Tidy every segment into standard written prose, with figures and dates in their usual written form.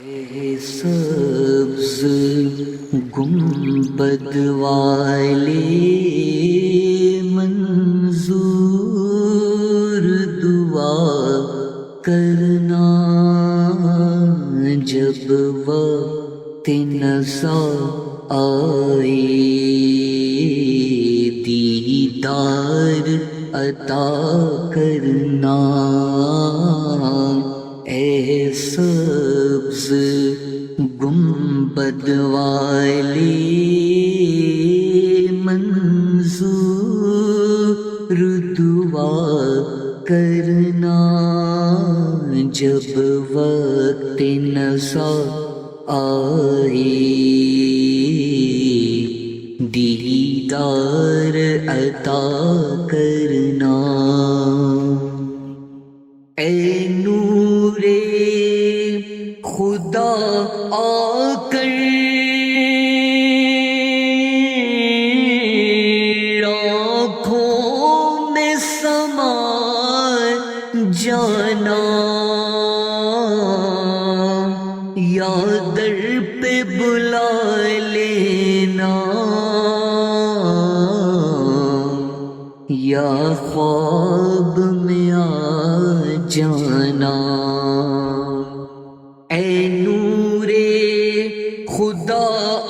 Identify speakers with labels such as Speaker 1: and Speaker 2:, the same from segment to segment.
Speaker 1: اے سبز گنبد والے منظور دعا کرنا جب وقت نزا آئے دیدار عطا کرنا اے سبز گنبد والے منظور دعا کرنا جب وقت نزا آئے دیدار عطا کرنا اے نور خدا آ کر آنکھوں میں سما جانا یا در پہ بلا لینا یا خواب میں آ جانا اے نور خدا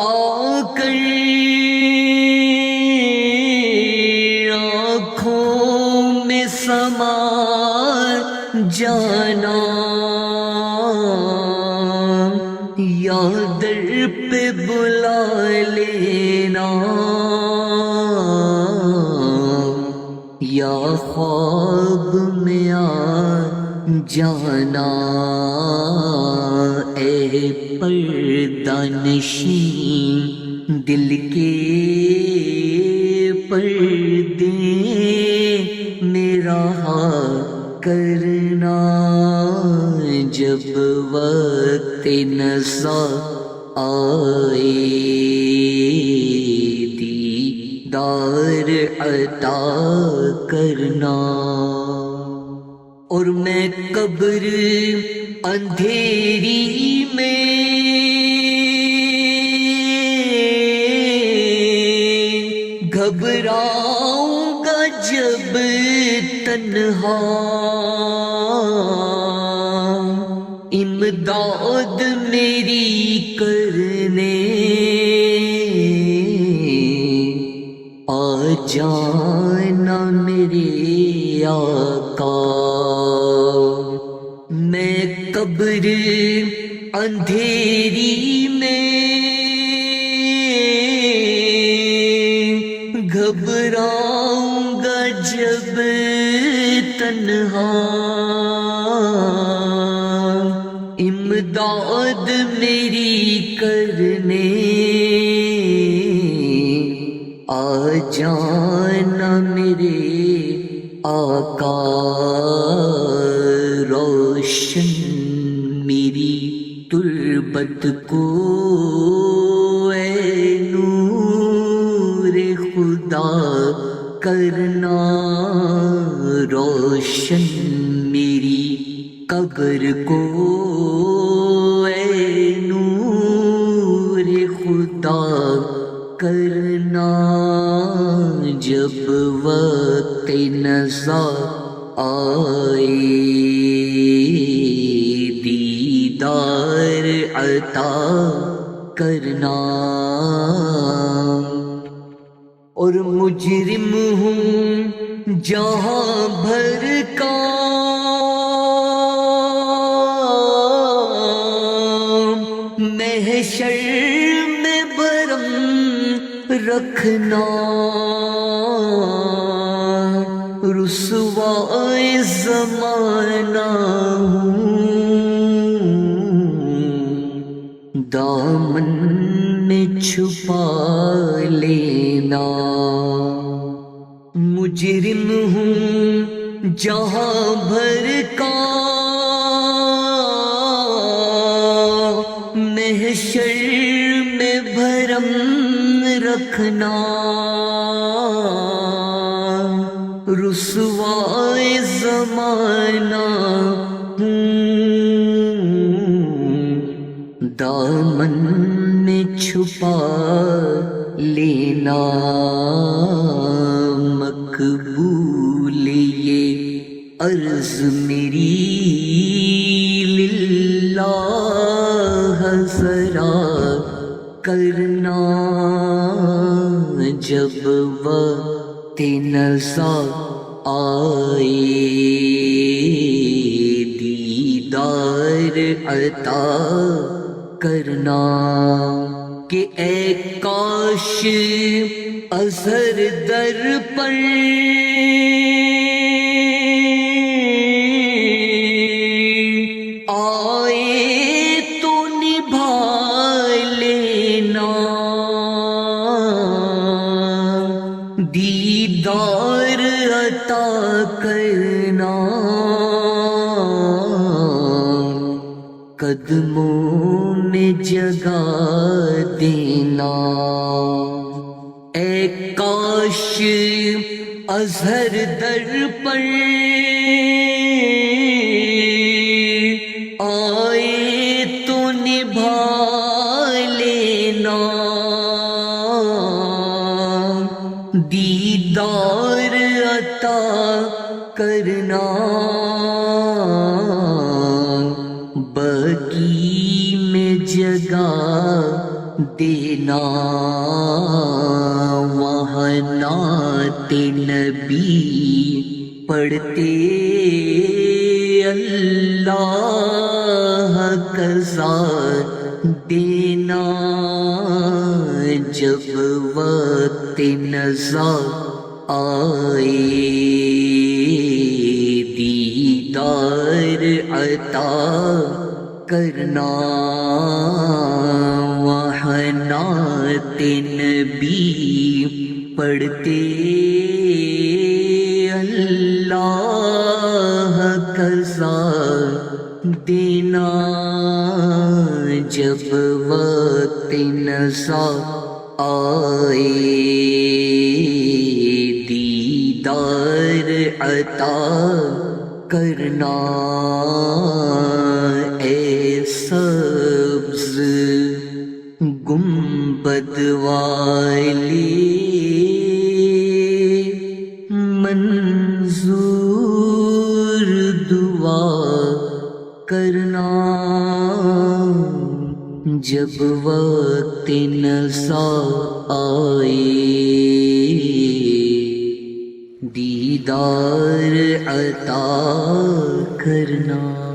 Speaker 1: آ کر آنکھوں میں سما جانا یا در پہ بلا لینا یا خواب میں آ جانا اے پردہ نشین دل کے پردے میرا کرنا جب وقت نزا آئے دیدار عطا کرنا اور میں قبر اندھیری میں گھبراؤں گا جب تنہا امداد میری کرنے آ جانا میرے آقا میں قبر اندھیری میں گھبراؤں گا جب تنہا امداد میری کرنے آ جانا میرے آقا روشن میری تربت کو اے نور خدا کرنا روشن میری قبر کو اے نور خدا کرنا جب وقت نزا آئے دیدار عطا کرنا اور مجرم ہوں جہاں بھر کا محشر میں برم رکھنا رسوائے زمانہ ہوں دامن میں چھپا لینا مجرم ہوں جہاں بھر کا محشر میں بھرم رکھنا رسوائے زمانہ ہوں دامن میں چھپا لینا مقبول یہ عرض میری للہ ذرا کرنا جب وقت نزا آئے دیدار عطا کرنا کہ اے کاش اثر در پر آئے تو نبھا لینا دیدار عطا کرنا قدموں میں جگہ دینا اے کاش اظہر در پر آئے تو نبھا لینا دیدار عطا کرنا بقی میں جگہ دینا وہاں نعت نبی پڑھتے اللہ قضا دینا جب وقت نزا آئے دیدار عطا کرنا وہاں نعت نبی پڑھتے اللہ قضا دینا جب وقت نزا آئے دیدار عطا کرنا اے سبز گنبد والے منظور دعا کرنا جب وقت نزا آئے دیدار عطا کرنا